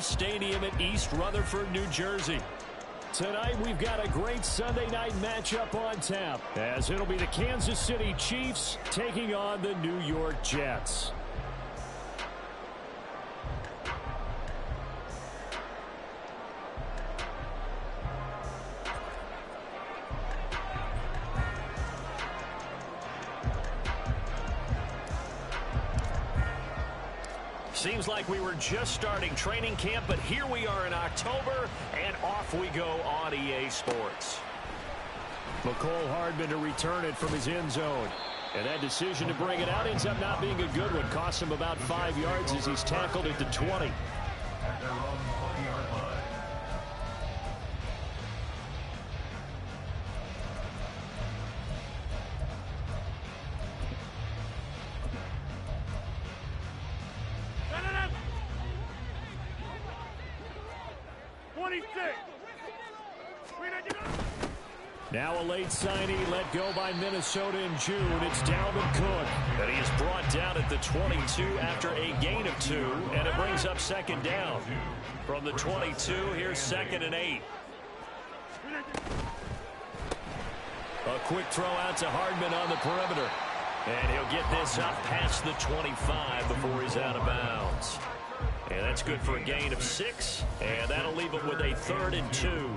Life Stadium at East Rutherford, New Jersey. Tonight, we've got a great Sunday night matchup on tap, as it'll be the Kansas City Chiefs taking on the New York Jets. Seems like we were just starting training camp, but here we are in October, and off we go on EA Sports. McCole Hardman to return it from his end zone. And that decision to bring it out ends up not being a good one. Cost him about 5 yards as he's tackled at the 20. Now a late signing let go by Minnesota in June. It's Dalvin Cook. And he is brought down at the 22 after a gain of 2. And it brings up second down. From the 22, here's 2nd and 8. A quick throw out to Hardman on the perimeter. And he'll get this up past the 25 before he's out of bounds. And that's good for a gain of 6. And that'll leave him with a 3rd and 2.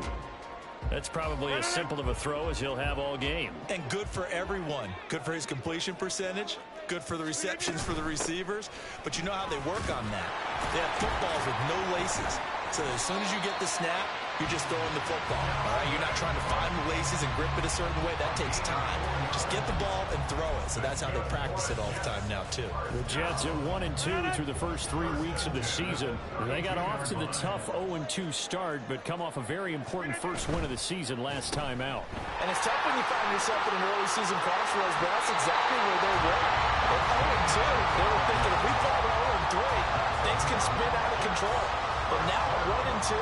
That's probably as simple of a throw as he'll have all game. And good for everyone. Good for his completion percentage. Good for the receptions for the receivers. But you know how they work on that. They have footballs with no laces. So as soon as you get the snap, you're just throwing the football. All right, you're not trying to find the laces and grip it a certain way. That takes time. Just get the ball and throw it. So that's how they practice it all the time now, too. The Jets at 1-2 through the first 3 weeks of the season. They got off to the tough 0-2 start, but come off a very important first win of the season last time out. And it's tough when you find yourself in an early season crossroads, but that's exactly where they were. At 0-2, they were thinking if we fall to 0-3, things can spin out of control. But now at 1-2,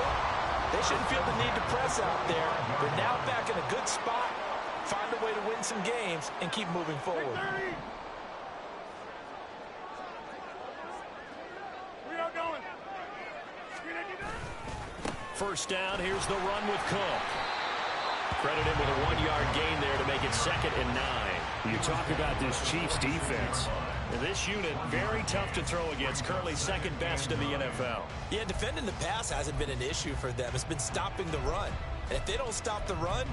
they shouldn't feel the need to press out there. They're now back in a good spot, find a way to win some games, and keep moving forward. We are going. First down, here's the run with Cook. Credited with a 1-yard gain there to make it 2nd and 9. You talk about this Chiefs defense. This unit, very tough to throw against, currently 2nd best in the NFL. Yeah, defending the pass hasn't been an issue for them. It's been stopping the run. And if they don't stop the run,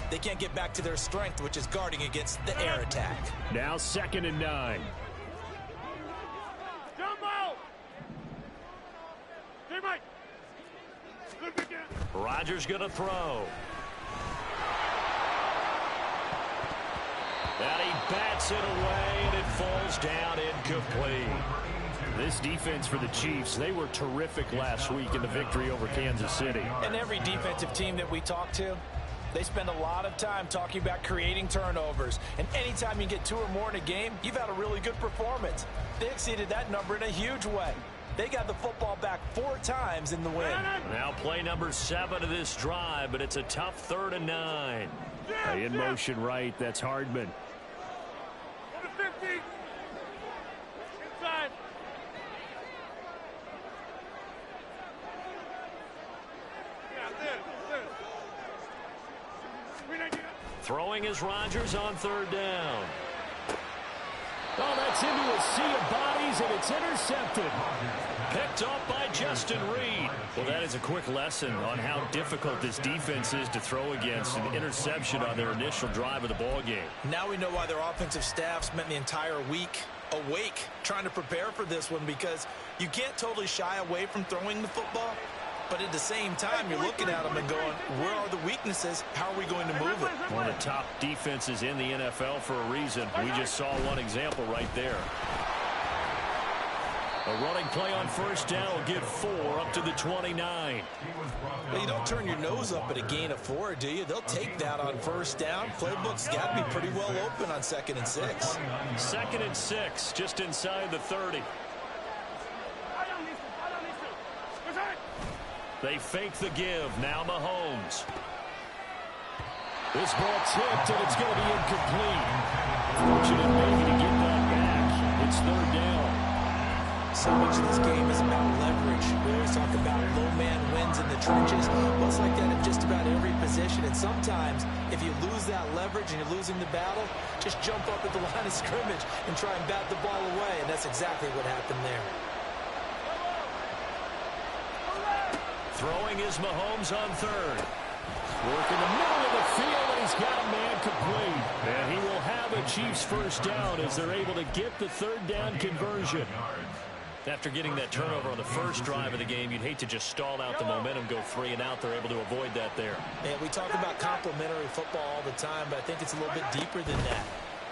they can't get back to their strength, which is guarding against the air attack. Now 2nd and 9. Jump out! Teammate! Rodgers going to throw. And he bats it away, and it falls down incomplete. This defense for the Chiefs, they were terrific last week in the victory over Kansas City. And every defensive team that we talk to, they spend a lot of time talking about creating turnovers. And anytime you get 2 or more in a game, you've had a really good performance. They exceeded that number in a huge way. They got the football back 4 times in the win. Now play number 7 of this drive, but it's a tough 3rd and 9. In motion right, that's Hardman. 50. Inside. Throwing is Rodgers on 3rd down. Oh, that's into a sea of bodies, and it's intercepted. Picked off by Justin Reed. Well, that is a quick lesson on how difficult this defense is to throw against. An interception on their initial drive of the ball game. Now we know why their offensive staff spent the entire week awake trying to prepare for this one, because you can't totally shy away from throwing the football. But at the same time, you're looking at them and going, where are the weaknesses? How are we going to move it? One of the top defenses in the NFL for a reason. We just saw one example right there. A running play on 1st down will give 4 up to the 29. Well, you don't turn your nose up at a gain of 4, do you? They'll take that on 1st down. Playbook's got to be pretty well open on 2nd and 6. 2nd and 6, just inside the 30. They fake the give. Now Mahomes. This ball tipped, and it's going to be incomplete. Fortunate maybe to get that back. It's 3rd down. so much of this game is about leverage. We always talk about low man wins in the trenches. Well, it's like that in just about every position. And sometimes, if you lose that leverage and you're losing the battle, just jump up at the line of scrimmage and try and bat the ball away. And that's exactly what happened there. Throwing is Mahomes on third. Work in the middle of the field, and he's got a man complete. And he will have a Chiefs first down as they're able to get the third down conversion. After getting that turnover on the first drive of the game, you'd hate to just stall out the momentum, go 3 and out. They're able to avoid that there. Man, we talk about complementary football all the time, but I think it's a little bit deeper than that.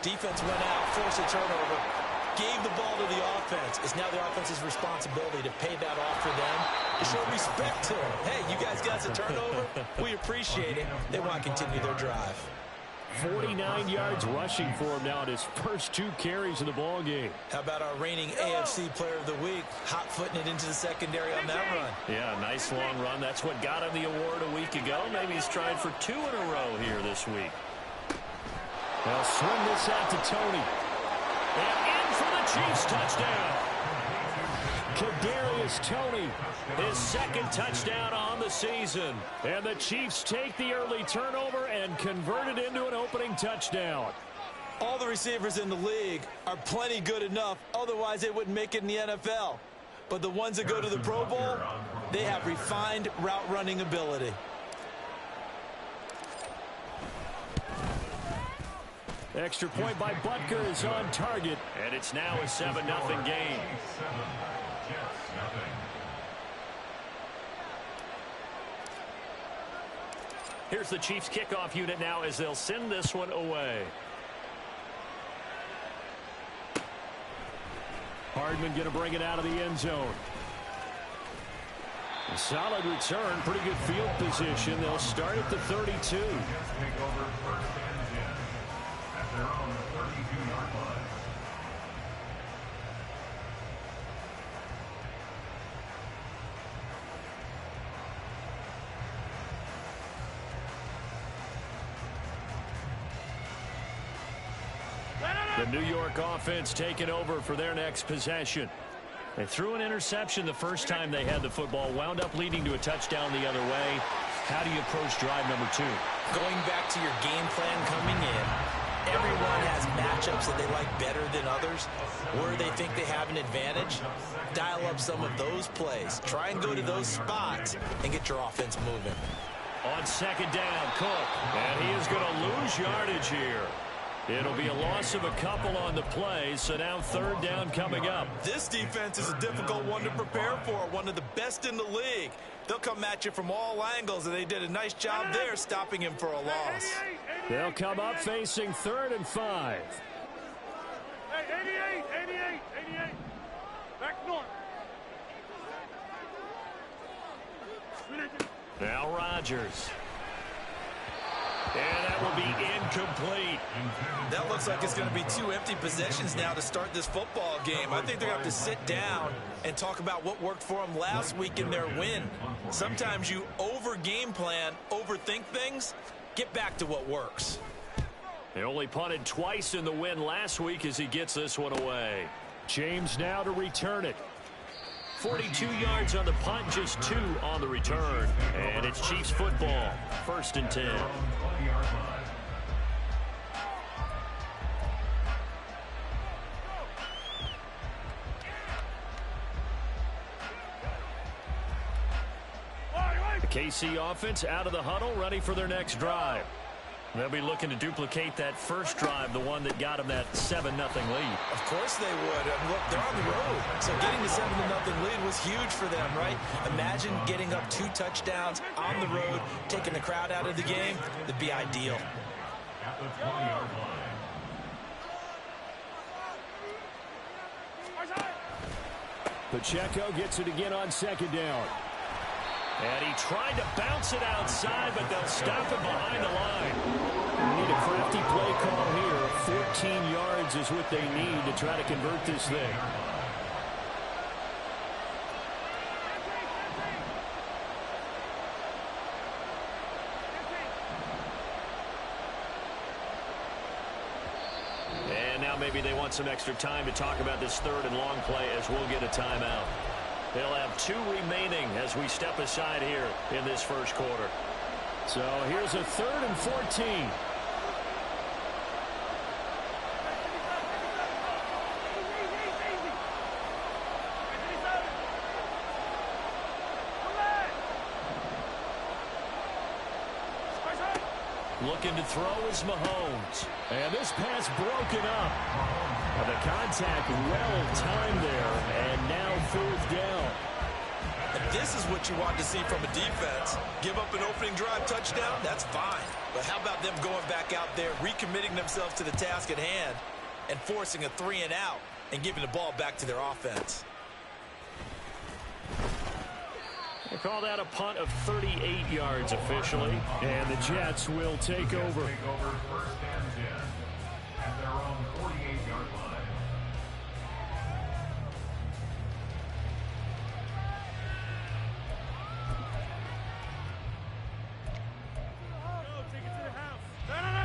Defense went out, forced a turnover, gave the ball to the offense. It's now the offense's responsibility to pay that off for them, to show respect to them. Hey, you guys got a turnover? We appreciate it. They want to continue their drive. 49 yards rushing for him now in his first 2 carries of the ball game. How about our reigning AFC Player of the Week, hot-footing it into the secondary on that run? Yeah, nice long run. That's what got him the award a week ago. Maybe he's trying for 2 in a row here this week. They'll swing this out to Tony. And in for the Chiefs touchdown. Kadarius Toney, his second touchdown on the season. And the Chiefs take the early turnover and convert it into an opening touchdown. All the receivers in the league are plenty good enough, otherwise they wouldn't make it in the NFL. But the ones that go to the Pro Bowl, they have refined route running ability. Extra point by Butker is on target, and it's now a 7-0 game. Here's the Chiefs kickoff unit now as they'll send this one away. Hardman going to bring it out of the end zone. A solid return, pretty good field position. They'll start at the 32. The New York offense taking over for their next possession. They threw an interception the first time they had the football, wound up leading to a touchdown the other way. How do you approach drive number 2? Going back to your game plan coming in, everyone has matchups that they like better than others, where they think they have an advantage. Dial up some of those plays. Try and go to those spots and get your offense moving. On second down, Cook. And he is going to lose yardage here. It'll be a loss of a couple on the play, so now third down coming up. This defense is a difficult one to prepare for, one of the best in the league. They'll come at you from all angles, and they did a nice job there stopping him for a loss. They'll come up facing 3rd and 5. Hey, 88. Back north. Now Rodgers. And that will be incomplete. That looks like it's going to be 2 empty possessions now to start this football game. I think they're going to have to sit down and talk about what worked for them last week in their win. Sometimes you over-game plan, overthink things. Get back to what works. They only punted twice in the win last week as he gets this one away. James now to return it. 42 yards on the punt, just 2 on the return. And it's Chiefs football, 1st and 10. The KC offense out of the huddle, ready for their next drive. They'll be looking to duplicate that first drive, the one that got them that 7-0 lead. Of course they would. Look, they're on the road. So getting the 7-0 lead was huge for them, right? Imagine getting up 2 touchdowns on the road, taking the crowd out of the game. That'd be ideal. At the 20-yard line. Pacheco gets it again on second down. And he tried to bounce it outside, but they'll stop it behind the line. They need a crafty play call here. 14 yards is what they need to try to convert this thing. And now maybe they want some extra time to talk about this third and long play as we'll get a timeout. They'll have 2 remaining as we step aside here in this first quarter. So here's a 3rd and 14. Looking to throw is Mahomes. And this pass broken up. The contact well timed there, and now 4th down. And this is what you want to see from a defense. Give up an opening drive touchdown, that's fine. But how about them going back out there, recommitting themselves to the task at hand, and forcing a 3 and out, and giving the ball back to their offense. They call that a punt of 38 yards officially. And the Jets will take over. First and 10 at their own 48-yard line.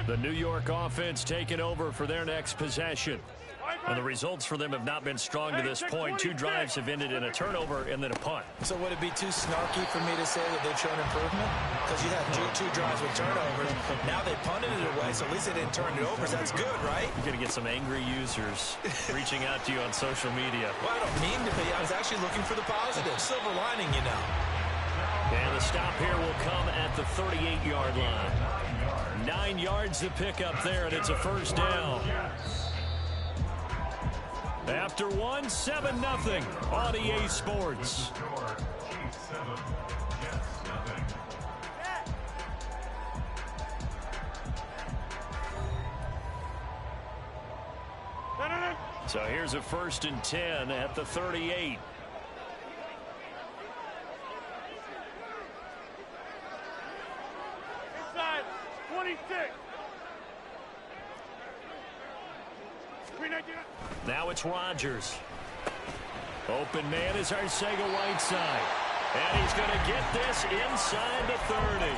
The New York offense taking over for their next possession. And the results for them have not been strong to this point. 2 drives have ended in a turnover and then a punt. So would it be too snarky for me to say that they've shown improvement? Because you had two drives with turnovers. Now they punted it away, so at least they didn't turn it over. So that's good, right? You're going to get some angry users reaching out to you on social media. Well, I don't mean to be. I was actually looking for the positive. Silver lining, you know. And the stop here will come at the 38-yard line. 9 yards to pick up there, and it's a first down. After 1, 7-0 on EA Sports. So here's a 1st and 10 at the 38. Inside, 26. Now it's Rodgers. Open man is Arcega-Whiteside. And he's going to get this inside the 30.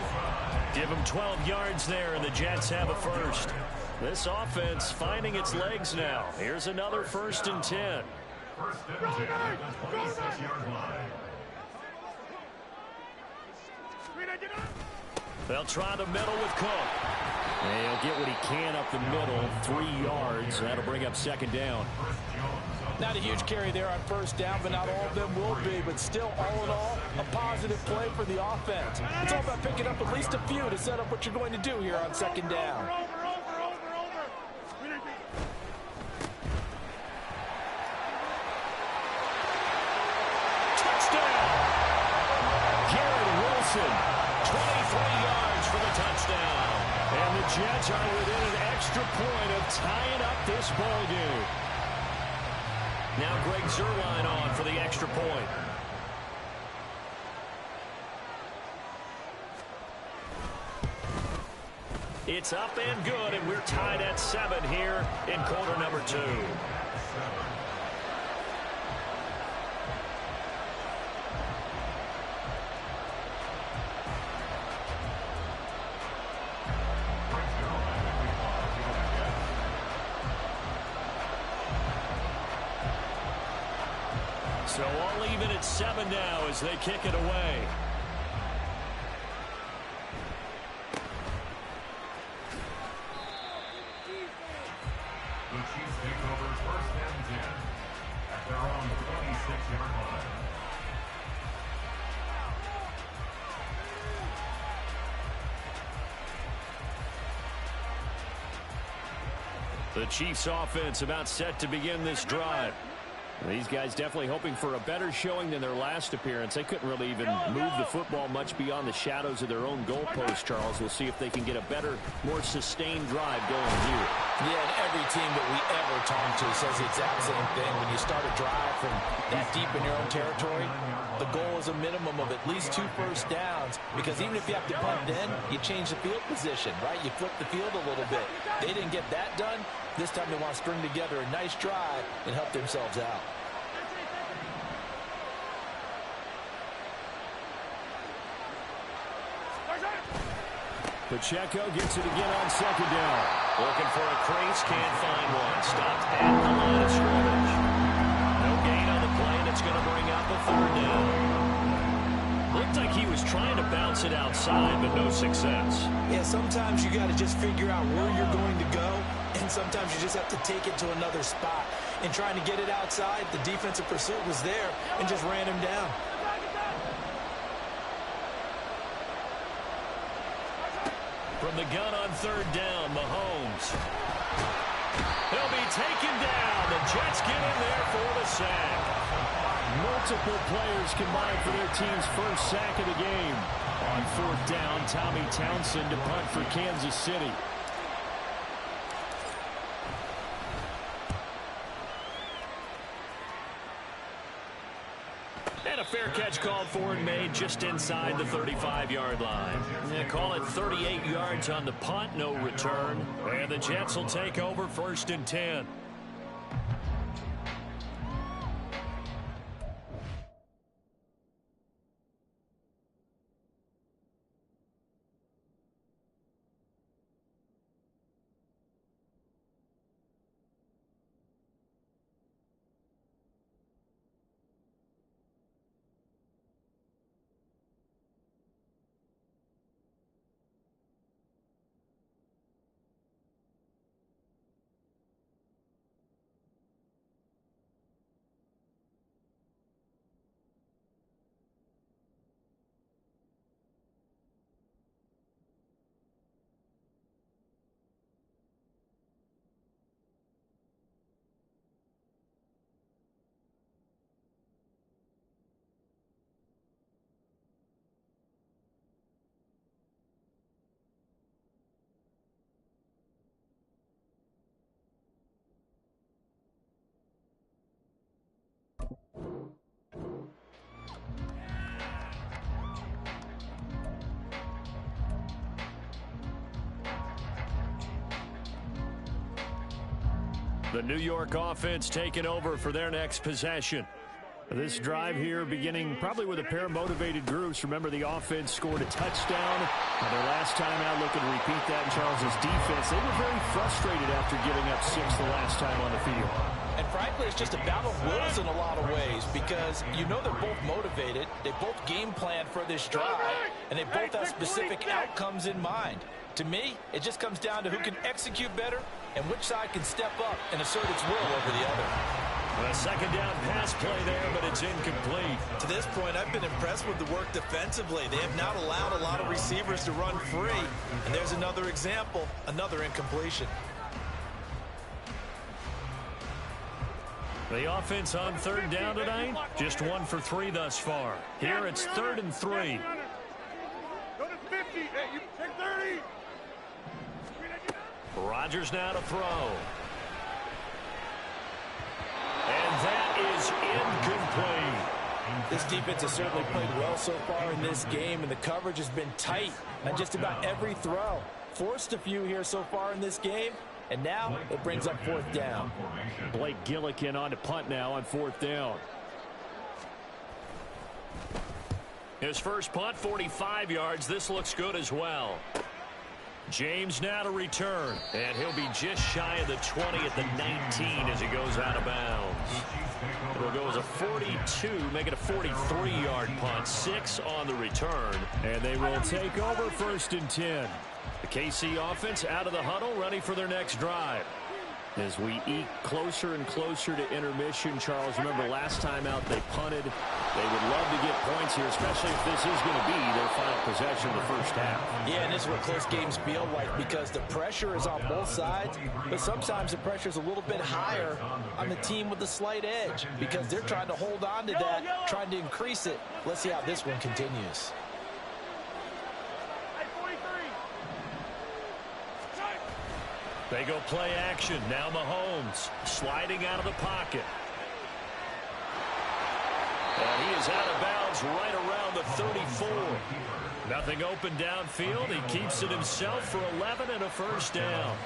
Give him 12 yards there, and the Jets have a first. This offense finding its legs now. Here's another 1st and 10. First and 10 at the 26-yard line. They'll try the middle with Cook. And he'll get what he can up the middle, 3 yards. That'll bring up 2nd down. Not a huge carry there on 1st down, but not all of them will be. But still, all in all, a positive play for the offense. It's all about picking up at least a few to set up what you're going to do here on 2nd down. Touchdown! Garrett Wilson, 23 yards for the touchdown. And the Jets are within an extra point of tying up this ball game. Now Greg Zuerlein on for the extra point. It's up and good, and we're tied at 7 here in quarter number 2. So all even at 7 now as they kick it away. The Chiefs take over 1st and 10 at their own 26-yard line. The Chiefs offense about set to begin this drive. These guys definitely hoping for a better showing than their last appearance. They couldn't really even move the football much beyond the shadows of their own goalpost, Charles. We'll see if they can get a better, more sustained drive going here. Yeah, and every team that we ever talk to says the exact same thing. When you start a drive from that deep in your own territory, the goal is a minimum of at least 2 first downs, because even if you have to punt then, you change the field position, right? You flip the field a little bit. They didn't get that done. This time they want to string together a nice drive and help themselves out. Pacheco gets it again on second down. Looking for a crease, can't find one. Stopped at the line of scrimmage. No gain on the play, and it's going to bring up a third down. Looked like he was trying to bounce it outside, but no success. Yeah, sometimes you got to just figure out where you're going to go, and sometimes you just have to take it to another spot. And trying to get it outside, the defensive pursuit was there and just ran him down. From the gun on third down, Mahomes. He'll be taken down. The Jets get in there for the sack. Multiple players combined for their team's first sack of the game. On fourth down, Tommy Townsend to punt for Kansas City. And a fair catch called for and made just inside the 35-yard line. They call it 38 yards on the punt, no return. And the Jets will take over 1st and 10. The New York offense taking over for their next possession. This drive here beginning probably with a pair of motivated groups. Remember, the offense scored a touchdown. And their last time out, looking to repeat that in Charles's defense. They were very frustrated after giving up 6 the last time on the field. And frankly, it's just a battle of wills in a lot of ways because you know they're both motivated. They both game plan for this drive, and they both have specific outcomes in mind. To me, it just comes down to who can execute better and which side can step up and assert its will over the other. A second down pass play there, but it's incomplete. To this point, I've been impressed with the work defensively. They have not allowed a lot of receivers to run free. And there's another example, another incompletion. The offense on third down tonight, just 1 for 3 thus far. Here it's 3rd and 3. Go to 50. Hey, you take 30. Rodgers now to throw. And that is incomplete. This defense has certainly played well so far in this game, and the coverage has been tight on just about every throw. Forced a few here so far in this game, and now it brings up 4th down. Blake Gillikin on to punt now on 4th down. His first punt, 45 yards. This looks good as well. James now to return, and he'll be just shy of the 20 at the 19 as he goes out of bounds. It'll go as a 42, make it a 43-yard punt, 6 on the return, and they will take over 1st and 10. The KC offense out of the huddle, ready for their next drive. As we eke closer and closer to intermission, Charles, remember last time out they punted. They would love to get points here, especially if this is going to be their final possession of the first half. Yeah, and this is what close games feel like because the pressure is on both sides, but sometimes the pressure is a little bit higher on the team with the slight edge because they're trying to hold on to that, trying to increase it. Let's see how this one continues. They go play action. Now Mahomes sliding out of the pocket. And he is out of bounds right around the 34. Nothing open downfield. He keeps it himself for 11 and a first down.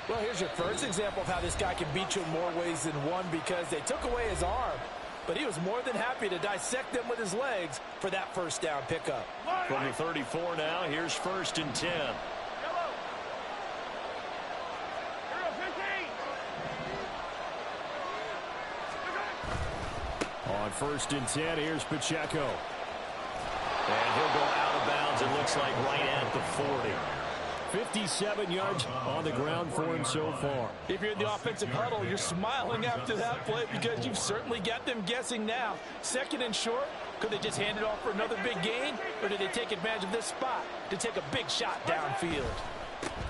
Well, here's your first example of how this guy can beat you in more ways than one because they took away his arm. but he was more than happy to dissect them with his legs for that first down pickup. From the 34 now, here's 1st and 10. On 1st and 10, here's Pacheco. And he'll go out of bounds, it looks like, right at the 40. 57 yards on the ground for him so far. If you're in the offensive huddle, you're smiling after that play because you've certainly got them guessing now. 2nd and short, could they just hand it off for another big gain? Or did they take advantage of this spot to take a big shot downfield?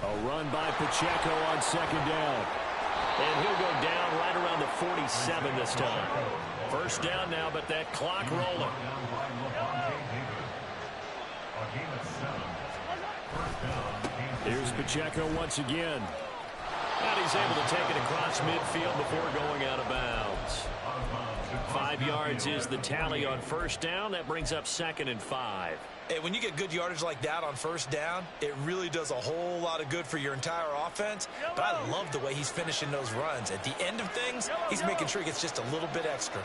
A run by Pacheco on 2nd down. And he'll go down right around the 47 this time. 1st down now, but that clock rolling. Here's Pacheco once again. And he's able to take it across midfield before going out of bounds. 5 yards is the tally on 1st down. That brings up 2nd and 5. Hey, when you get good yardage like that on 1st down, it really does a whole lot of good for your entire offense. But I love the way he's finishing those runs. At the end of things, he's making sure he gets just a little bit extra.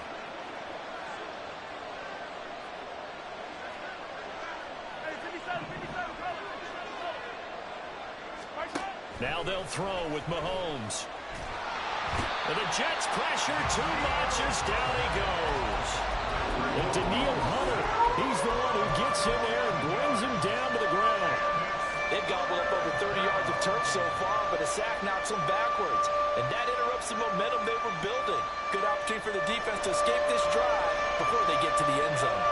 Now they'll throw with Mahomes. And the Jets pressure too much as down he goes. And Daniil Hunter, he's the one who gets in there and brings him down to the ground. They've gobbled up over 30 yards of turf so far, but a sack knocks them backwards. And that interrupts the momentum they were building. Good opportunity for the defense to escape this drive before they get to the end zone.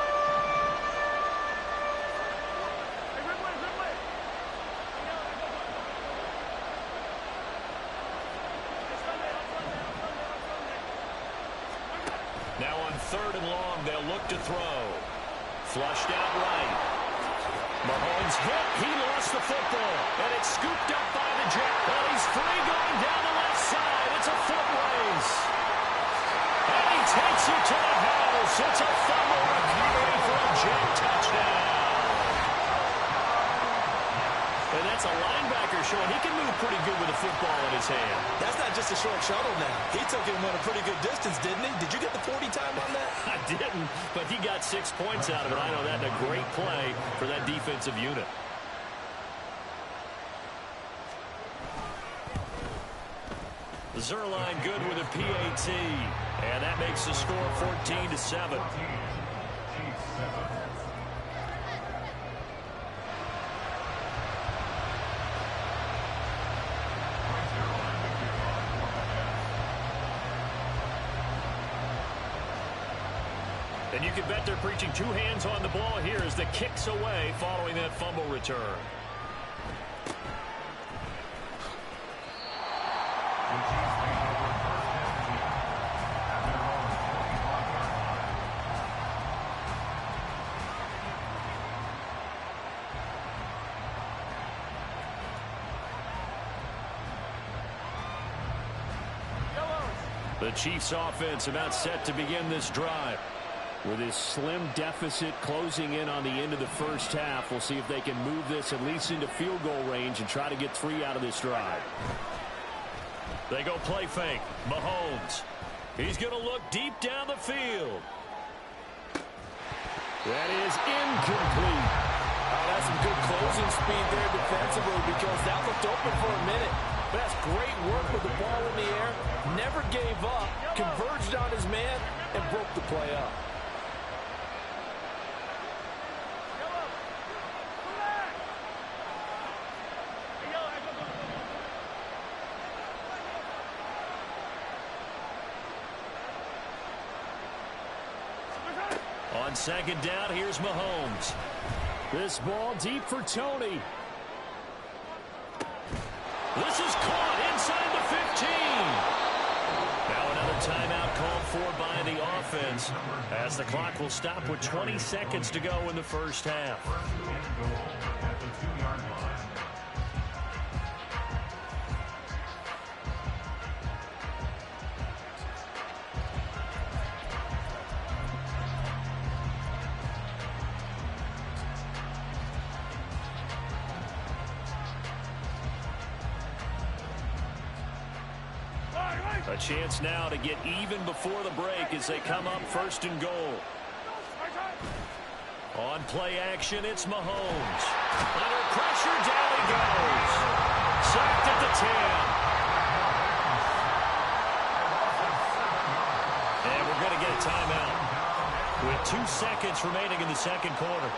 Now on 3rd and long, they'll look to throw. Flushed out right. Mahomes hit. He lost the football. And it's scooped up by the Jet. Well, he's free going down the left side. It's a foot race. And he takes it to the house. It's a fumble recovery for a Jet touchdown. And that's a linebacker showing he can move pretty good with a football in his hand. That's not just a short shuttle now. He took him on a pretty good distance, didn't he? Did you get the 40 time on that? I didn't, but he got 6 points out of it. I know that's a great play for that defensive unit. Zerline good with a PAT, and that makes the score 14-7. And you can bet they're preaching 2 hands on the ball here as the kick's away following that fumble return. The Chiefs offense about set to begin this drive. With his slim deficit closing in on the end of the first half, we'll see if they can move this at least into field goal range and try to get 3 out of this drive. They go play fake. Mahomes. He's going to look deep down the field. That is incomplete. Oh, that's some good closing speed there defensively because that looked open for a minute. But that's great work with the ball in the air. Never gave up, converged on his man, and broke the play up. On 2nd down, here's Mahomes. This ball deep for Tony. This is caught inside the 15. Now another timeout called for by the offense as the clock will stop with 20 seconds to go in the first half. At the 2-yard line. A chance now to get even before the break as they come up first and goal. On play action, it's Mahomes. Under pressure, down he goes. Sacked at the 10. And we're going to get a timeout with 2 seconds remaining in the second quarter.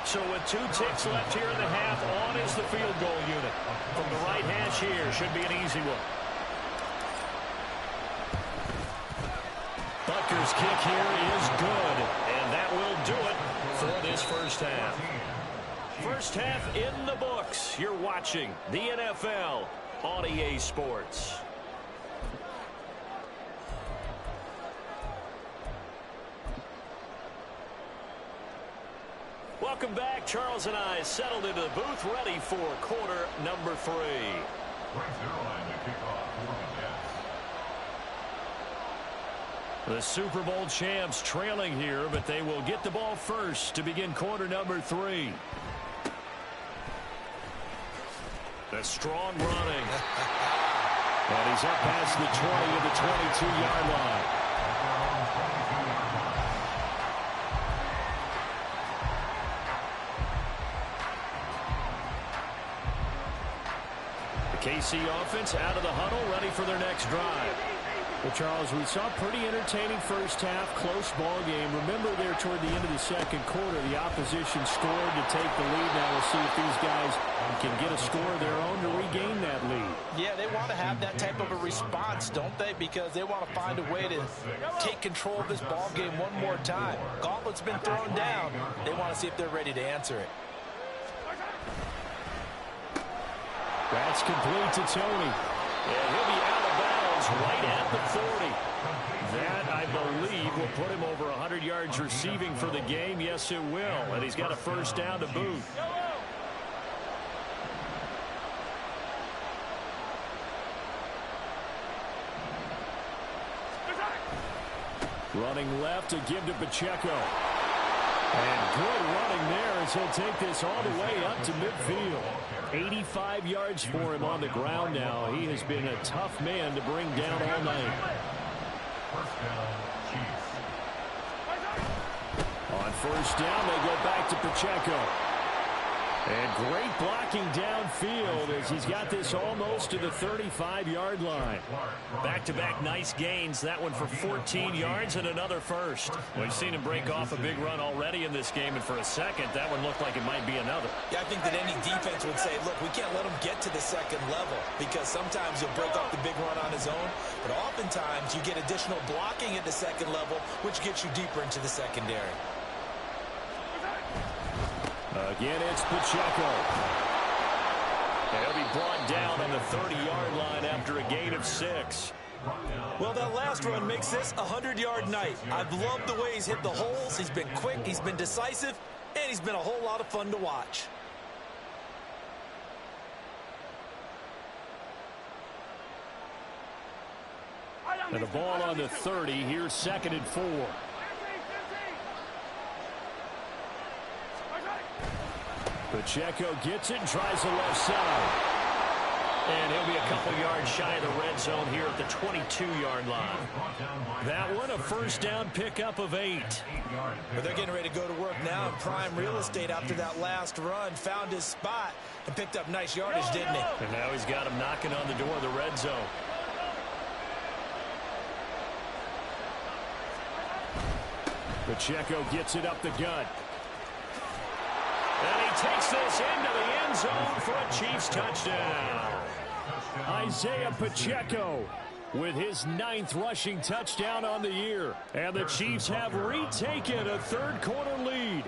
So with 2 ticks left here in the half, on is the field goal unit. From the right hash here, should be an easy one. Butker's kick here is good, and that will do it for this first half. First half in the books. You're watching the NFL on EA Sports. Welcome back. Charles and I settled into the booth, ready for quarter number 3. The Super Bowl champs trailing here, but they will get the ball first to begin quarter number 3. The strong running. And he's up past the 20 of the 22-yard line. KC offense out of the huddle, ready for their next drive. Well, Charles, we saw a pretty entertaining first half, close ball game. Remember there toward the end of the second quarter, the opposition scored to take the lead. Now we'll see if these guys can get a score of their own to regain that lead. Yeah, they want to have that type of a response, don't they? Because they want to find a way to take control of this ball game one more time. Gauntlet's been thrown down. They want to see if they're ready to answer it. That's complete to Tony. And he'll be out of bounds right at the 40. That, I believe, will put him over 100 yards receiving for the game. Yes, it will. And he's got a first down to boot. Running left to give to Pacheco. And good running there as he'll take this all the way up to midfield. 85 yards for him on the ground now. He has been a tough man to bring down all night. On first down, they go back to Pacheco. And great blocking downfield as he's got this almost to the 35-yard line. Back-to-back nice gains. That one for 14 yards and another first. We've seen him break off a big run already in this game, and for a second, that one looked like it might be another. Yeah, I think that any defense would say, look, we can't let him get to the second level because sometimes he'll break off the big run on his own, but oftentimes you get additional blocking at the second level, which gets you deeper into the secondary. Again, it's Pacheco. And he'll be brought down on the 30-yard line after a gain of 6. Well, that last run makes this a 100-yard night. I've loved the way he's hit the holes. He's been quick, he's been decisive, and he's been a whole lot of fun to watch. And the ball on the 30. Here's 2nd and 4. Pacheco gets it and tries the left side. And he'll be a couple yards shy of the red zone here at the 22-yard line. That one, a first down pickup of 8. But they're getting ready to go to work now in prime real estate after that last run. Found his spot and picked up nice yardage, didn't he? And now he's got him knocking on the door of the red zone. Pacheco gets it up the gut. And he takes this into the end zone for a Chiefs touchdown. Isaiah Pacheco with his 9th rushing touchdown on the year. And the Chiefs have retaken a third-quarter lead.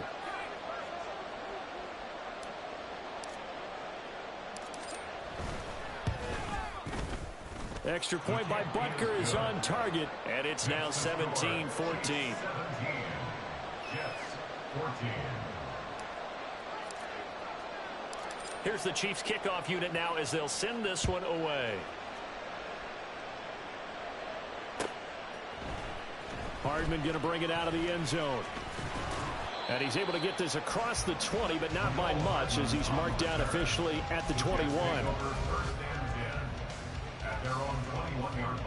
Extra point by Butker is on target. And it's now 17-14. Here's the Chiefs kickoff unit now as they'll send this one away. Hardman going to bring it out of the end zone. And he's able to get this across the 20, but not by much, as he's marked down officially at the 21. First and 10 at their own 21-yard line.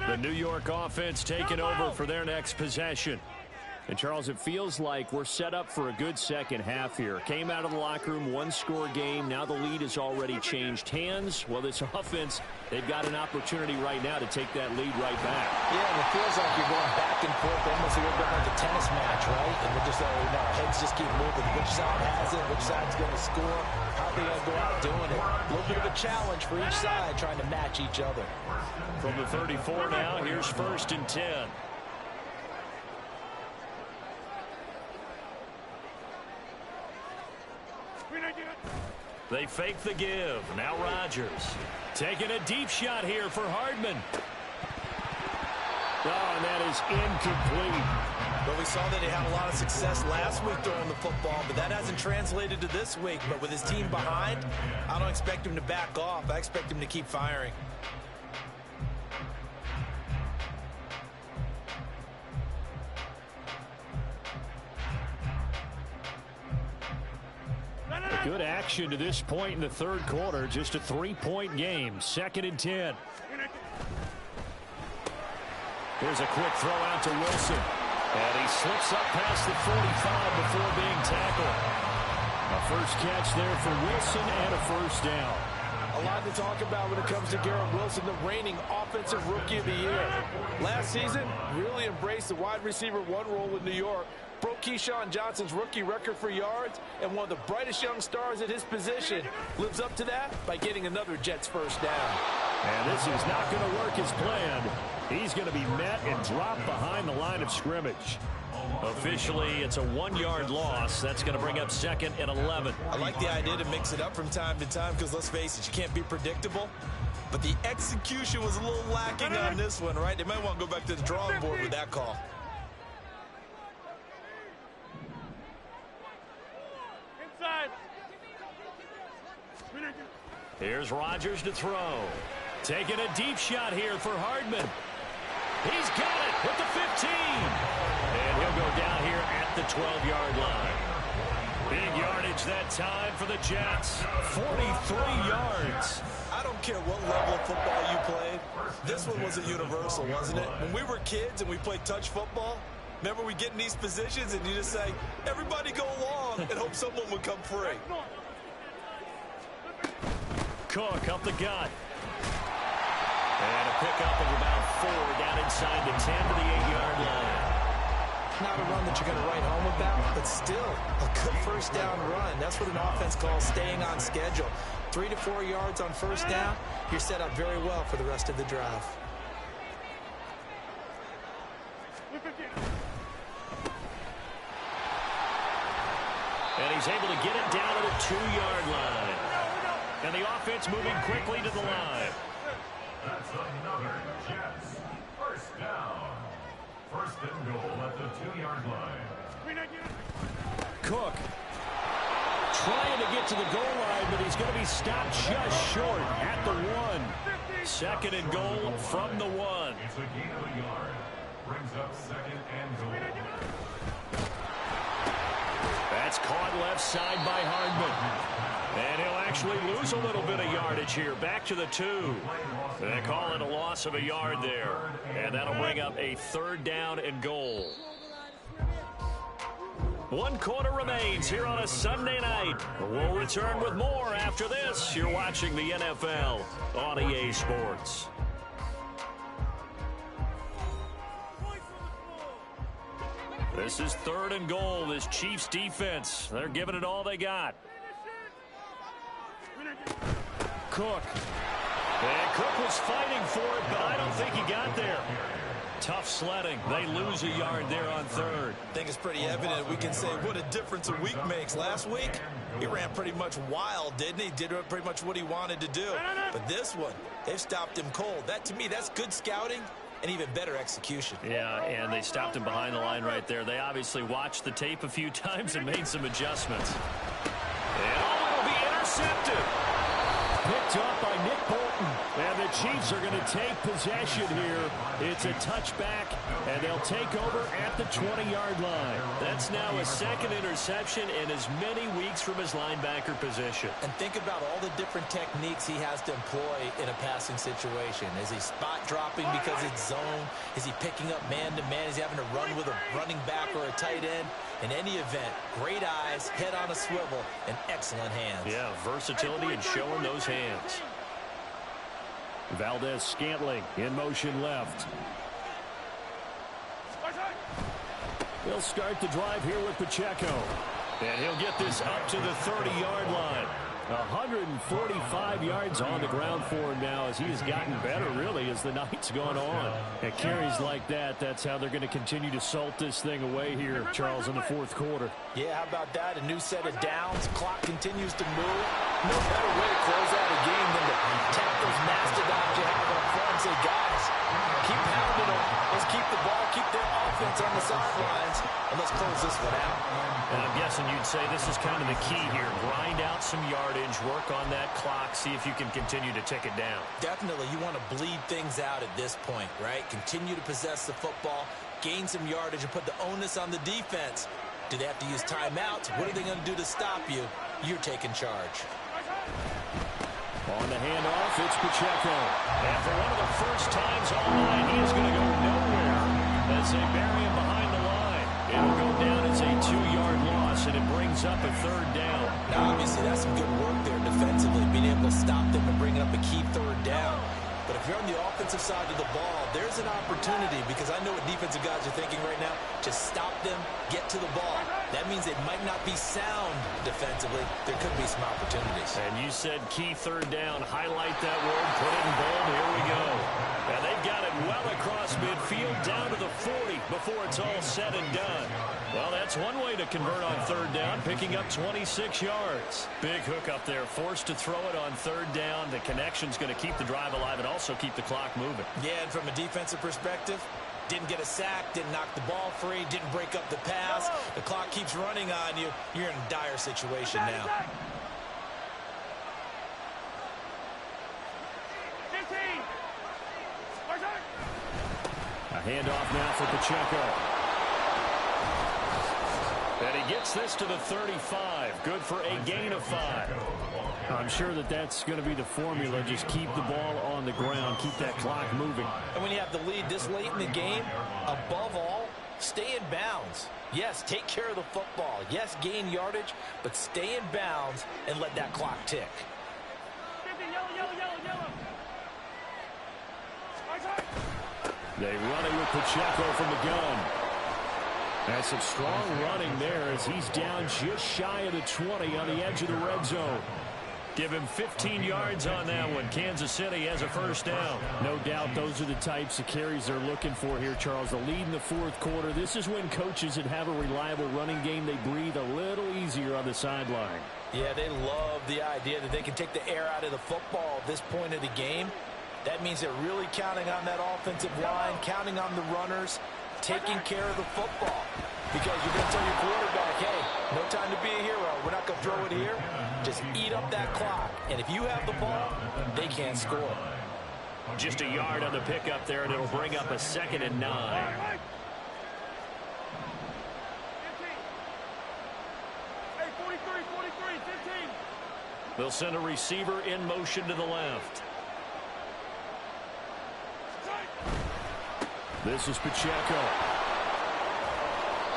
The New York offense taking over for their next possession. And, Charles, it feels like we're set up for a good second half here. Came out of the locker room, one-score game. Now the lead has already changed hands. Well, this offense, they've got an opportunity right now to take that lead right back. Yeah, and it feels like you're going back and forth almost a little bit like a tennis match, right? And we're just, our heads just keep moving. Which side has it? Which side's going to score? How are they going to go out doing it? A little bit of a challenge for each side trying to match each other. From the 34 now, here's 1st and 10. They fake the give. Now Rodgers taking a deep shot here for Hardman. Oh, and that is incomplete. Well, we saw that he had a lot of success last week throwing the football, but that hasn't translated to this week. But with his team behind, I don't expect him to back off. I expect him to keep firing. Good action to this point in the third quarter. Just a 3-point game. 2nd and 10. Here's a quick throw out to Wilson. And he slips up past the 45 before being tackled. A first catch there for Wilson and a first down. A lot to talk about when it comes to Garrett Wilson, the reigning offensive rookie of the year. Last season, really embraced the wide receiver 1 role in New York. Broke Keyshawn Johnson's rookie record for yards, and one of the brightest young stars at his position lives up to that by getting another Jets first down. And this is not going to work as planned. He's going to be met and dropped behind the line of scrimmage. Officially, it's a 1-yard loss. That's going to bring up 2nd and 11. I like the idea to mix it up from time to time because, let's face it, you can't be predictable. But the execution was a little lacking on this one, right? They might want to go back to the drawing board with that call. Here's Rodgers to throw. Taking a deep shot here for Hardman. He's got it at the 15. And he'll go down here at the 12-yard line. Big yardage that time for the Jets. 43 yards. I don't care what level of football you played. This one was a universal, wasn't it? When we were kids and we played touch football, remember we get in these positions and you just say, everybody go along and hope someone would come free. Cook up the gut. And a pickup of about 4 down inside the 10 to the 8-yard line. Not a run that you're going to write home about, but still a good first down run. That's what an offense calls staying on schedule. 3 to 4 yards on first down, you're set up very well for the rest of the drive. And he's able to get it down to the 2-yard line. And the offense moving quickly to the line. That's another Jets first down. 1st and goal at the 2-yard line. Cook trying to get to the goal line, but he's going to be stopped just short at the 1. 2nd and goal from the 1. It's a gain of a yard. Brings up 2nd and goal. That's caught left side by Hardman. And he'll actually lose a little bit of yardage here. Back to the 2. They call it a loss of a yard there. And that'll bring up a 3rd down and goal. 1 quarter remains here on a Sunday night. We'll return with more after this. You're watching the NFL on EA Sports. This is 3rd and goal. This Chiefs defense, they're giving it all they got. Cook. And Cook was fighting for it, but I don't think he got there. Tough sledding. They lose a yard there on 3rd. I think it's pretty evident. We can say what a difference a week makes. Last week, he ran pretty much wild, didn't he? Did pretty much what he wanted to do. But this one, they've stopped him cold. That, to me, that's good scouting and even better execution. Yeah, and they stopped him behind the line right there. They obviously watched the tape a few times and made some adjustments. And it'll be intercepted. intercepted. Picked up by Nick Bolton. And the Chiefs are going to take possession here. It's a touchback, and they'll take over at the 20-yard line. That's now a second interception in as many weeks from his linebacker position. And think about all the different techniques he has to employ in a passing situation. Is he spot dropping because it's zone? Is he picking up man-to-man? Is he having to run with a running back or a tight end? In any event, great eyes, head on a swivel, and excellent hands. Yeah, versatility and showing those hands. Valdez-Scantling in motion left. He'll start the drive here with Pacheco. And he'll get this up to the 30-yard line. 145 yards on the ground for him now as he has gotten better, really, as the night's gone on. At carries like that, that's how they're going to continue to salt this thing away here, Charles, in the fourth quarter. Yeah, how about that? A new set of downs. Clock continues to move. No better way to close out a game than to tap those mastodons you have up front and say, guys, keep pounding them. Let's keep the ball, keep their offense on the sidelines, and let's close this one out. And I'm guessing you'd say this is kind of the key here. Grind out some yardage, work on that clock, see if you can continue to tick it down. Definitely, you want to bleed things out at this point, right? Continue to possess the football, gain some yardage, and put the onus on the defense. Do they have to use timeouts? What are they going to do to stop you? You're taking charge. On the handoff, it's Pacheco. And for one of the first times all night, he is going to go nowhere as they bury him behind the line. It'll go down as a 2-yard loss, and it brings up a third down. Now, obviously, that's some good work there defensively, being able to stop them and bring up a key third down. But if you're on the offensive side of the ball, there's an opportunity, because I know what defensive guys are thinking right now. Just stop them, get to the ball. That means they might not be sound defensively. There could be some opportunities. And you said key third down. Highlight that word. Put it in bold. Here we go. And they've got it well across midfield down to the 40 before it's all said and done. Well, that's one way to convert on third down, picking up 26 yards. Big hook up there. Forced to throw it on third down. The connection's going to keep the drive alive and also keep the clock moving. Yeah, and from a defensive perspective, didn't get a sack, didn't knock the ball free, didn't break up the pass. The clock keeps running on you. You're in a dire situation now. A handoff now for Pacheco. And he gets this to the 35. Good for a gain of 5. I'm sure that that's going to be the formula. Just keep the ball on the ground. Keep that clock moving. And when you have the lead this late in the game, above all, stay in bounds. Yes, take care of the football. Yes, gain yardage, but stay in bounds and let that clock tick. They run it with Pacheco from the gun. That's some strong running there as he's down just shy of the 20 on the edge of the red zone. Give him 15 yards on that one. Kansas City has a first down. No doubt those are the types of carries they're looking for here, Charles. The lead in the fourth quarter. This is when coaches that have a reliable running game, they breathe a little easier on the sideline. Yeah, they love the idea that they can take the air out of the football at this point of the game. That means they're really counting on that offensive line, counting on the runners, taking care of the football. Because you're going to tell your quarterback, hey, no time to be a hero. We're not going to throw it here. Just eat up that clock. And if you have the ball, they can't score. Just a yard on the pickup there, and it'll bring up a 2nd and 9. They'll send a receiver in motion to the left. This is Pacheco.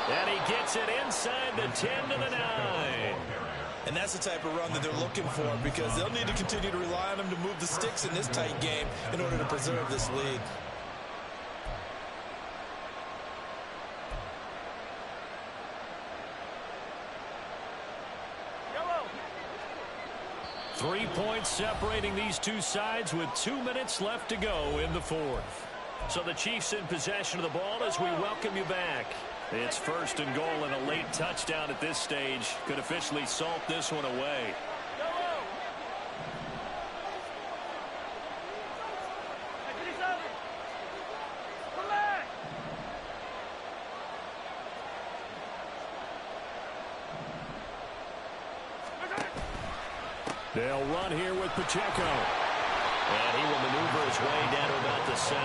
And he gets it inside the 10 to the 9. And that's the type of run that they're looking for, because they'll need to continue to rely on him to move the sticks in this tight game in order to preserve this lead. Yellow. 3 points separating these two sides with 2 minutes left to go in the fourth. So the Chiefs in possession of the ball as we welcome you back. It's 1st and goal, and a late touchdown at this stage could officially salt this one away. They'll run here with Pacheco. And he will maneuver his way down to about the 7.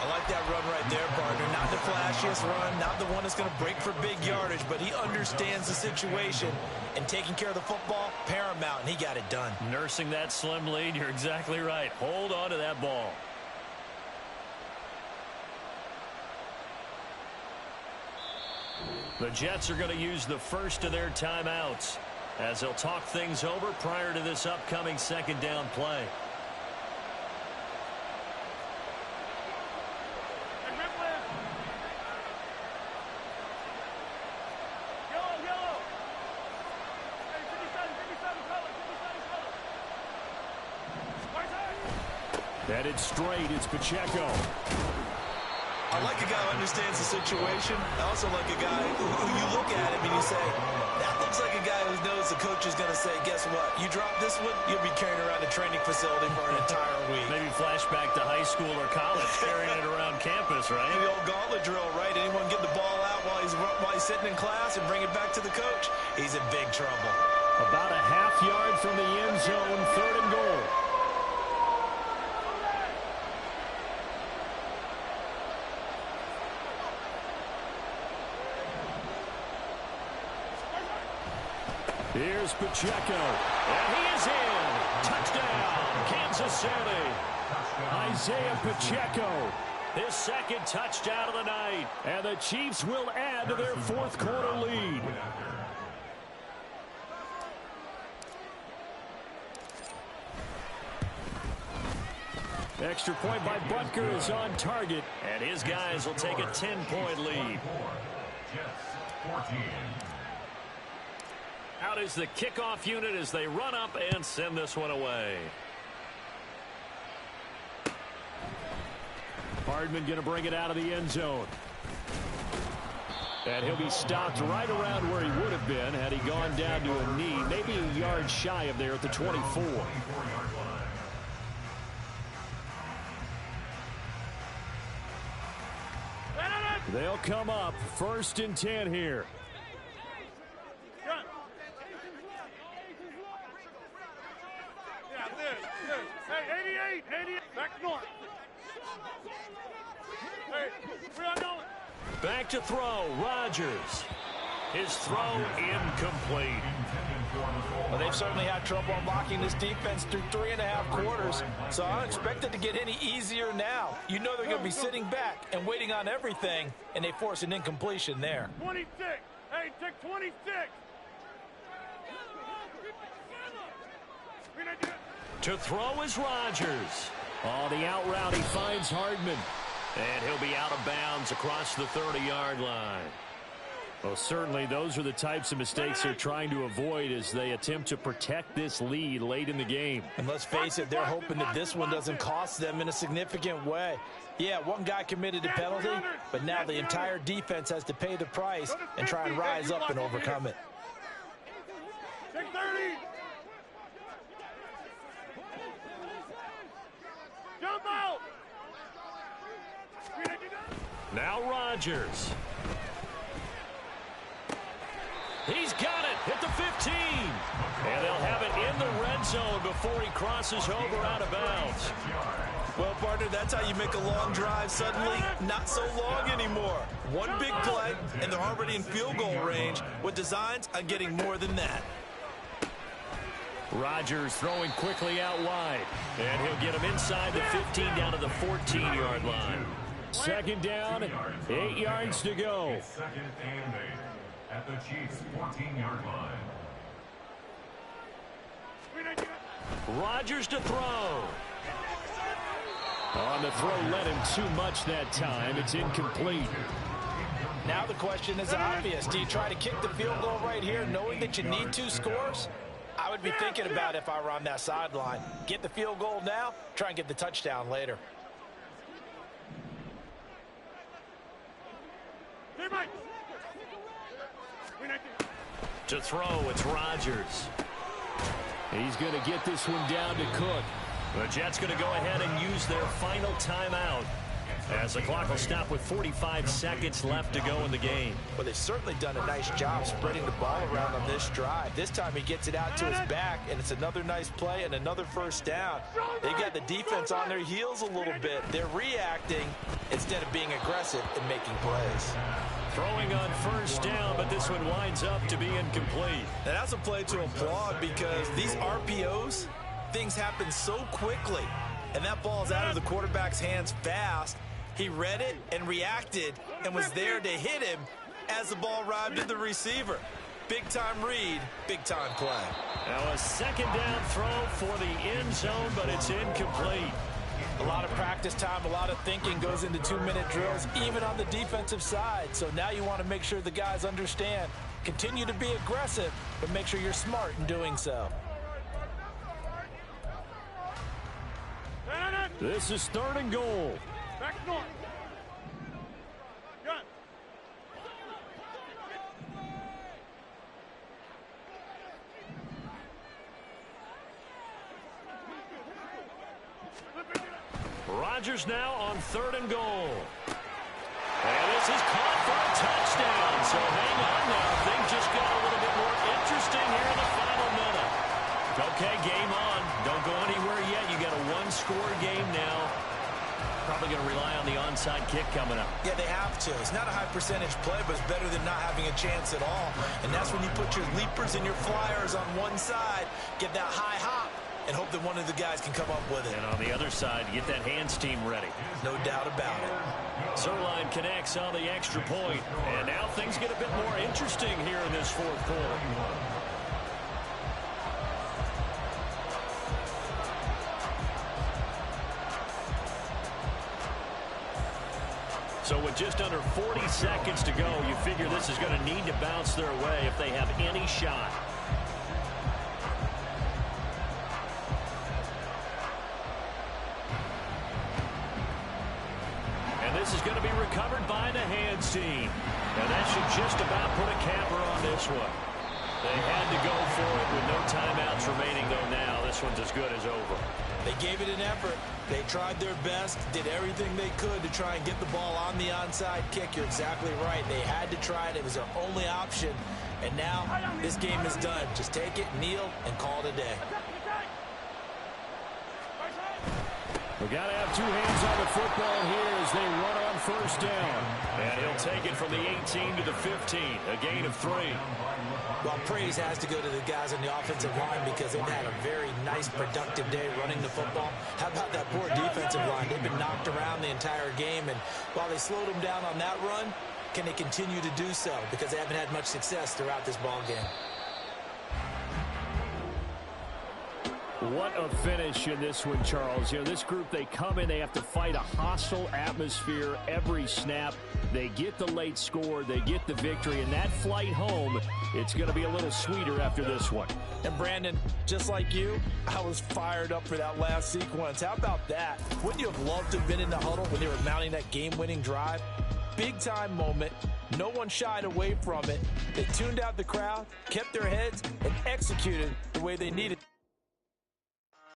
I like that run right there, partner. Not the flashiest run, not the one that's going to break for big yardage, but he understands the situation, and taking care of the football, paramount, and he got it done. Nursing that slim lead, you're exactly right. Hold on to that ball. The Jets are going to use the first of their timeouts as they'll talk things over prior to this upcoming second down play. Headed straight, it's Pacheco. I like a guy who understands the situation. I also like a guy who you look at him and you say, that looks like a guy who knows the coach is going to say, guess what? You drop this one, you'll be carrying around a training facility for an entire week. Maybe flashback to high school or college, carrying it around campus, right? The old gauntlet drill, right? Anyone get the ball out while he's sitting in class and bring it back to the coach? He's in big trouble. About a half yard from the end zone, 3rd and goal. Here's Pacheco, and he is in. Touchdown, Kansas City. Isaiah Pacheco, his second touchdown of the night. And the Chiefs will add to their 4th quarter lead. Extra point by Butker is on target. And his guys will take a 10-point lead. Jets 14. Out is the kickoff unit as they run up and send this one away. Hardman going to bring it out of the end zone. And he'll be stopped right around where he would have been had he gone down to a knee, maybe a yard shy of there at the 24. They'll come up 1st and 10 here. Hey, 88, back north. Hey, where y'all going? Back to throw, Rodgers. His throw incomplete. Well, they've certainly had trouble unlocking this defense through 3.5 quarters, so I don't expect it to get any easier now. You know they're going to be sitting back and waiting on everything, and they force an incompletion there. 26. Hey, take 26. To throw is Rodgers. On the out route, he finds Hardman. And he'll be out of bounds across the 30-yard line. Well, certainly those are the types of mistakes they're trying to avoid as they attempt to protect this lead late in the game. And let's face it, they're hoping that this one doesn't cost them in a significant way. Yeah, one guy committed a penalty, but now the entire defense has to pay the price and try and rise up and overcome it. Take 30. Jump out. Now Rodgers. He's got it at the 15. And they'll have it in the red zone before he crosses over out of bounds. Well, partner, that's how you make a long drive suddenly not so long anymore. One big play, and they're already in field goal range with designs on getting more than that. Rodgers throwing quickly out wide. And he'll get him inside the 15 down to the 14-yard line. 2nd down, 8 yards to go. 2nd and 8 at the Chiefs' 14-yard line. Rodgers to throw. On the throw, let him too much that time. It's incomplete. Now the question is obvious. Do you try to kick the field goal right here knowing that you need 2 scores? I would be thinking about if I were on that sideline. Get the field goal now, try and get the touchdown later. To throw, it's Rodgers. He's going to get this one down to Cook. The Jets going to go ahead and use their final timeout. As the clock will stop with 45 seconds left to go in the game. Well, they've certainly done a nice job spreading the ball around on this drive. This time he gets it out to his back, and it's another nice play and another first down. They've got the defense on their heels a little bit. They're reacting instead of being aggressive and making plays. Throwing on first down, but this one winds up to be incomplete. And that's a play to applaud because these RPOs, things happen so quickly. And that ball's out of the quarterback's hands fast. He read it and reacted and was there to hit him as the ball arrived at the receiver. Big-time read, big-time play. Now a second down throw for the end zone, but it's incomplete. A lot of practice time, a lot of thinking goes into 2-minute drills, even on the defensive side. So now you want to make sure the guys understand. Continue to be aggressive, but make sure you're smart in doing so. This is 3rd and goal. Back north. Gun. Rodgers now on 3rd and goal. And this is caught for a touchdown. So hang on now. Things just got a little bit more interesting here in the final minute. Okay, game on. Don't go anywhere yet. You got a one-score game now. Probably going to rely on the onside kick coming up. Yeah, they have to. It's not a high percentage play, but it's better than not having a chance at all. And that's when you put your leapers and your flyers on one side, get that high hop, and hope that one of the guys can come up with it. And on the other side, get that hands team ready. No doubt about it. Zerline connects on the extra point. And now things get a bit more interesting here in this 4th quarter. So with just under 40 seconds to go, you figure this is going to need to bounce their way if they have any shot. And this is going to be recovered by the hands team. And that should just about put a capper on this one. They had to go for it with no timeouts remaining, though now this one's as good as over. They gave it an effort. They tried their best, did everything they could to try and get the ball on the onside kick. You're exactly right. They had to try it. It was their only option. And now this game is done. Just take it, kneel, and call it a day. We've got to have two hands on the football here as they run on first down. And he'll take it from the 18 to the 15, a gain of 3. Well, praise has to go to the guys on the offensive line because they've had a very nice, productive day running the football. How about that poor defensive line? They've been knocked around the entire game, and while they slowed them down on that run, can they continue to do so? Because they haven't had much success throughout this ball game. What a finish in this one, Charles. You know, this group, they come in, they have to fight a hostile atmosphere every snap. They get the late score, they get the victory, and that flight home, it's going to be a little sweeter after this one. And Brandon, just like you, I was fired up for that last sequence. How about that? Wouldn't you have loved to have been in the huddle when they were mounting that game-winning drive? Big-time moment. No one shied away from it. They tuned out the crowd, kept their heads, and executed the way they needed.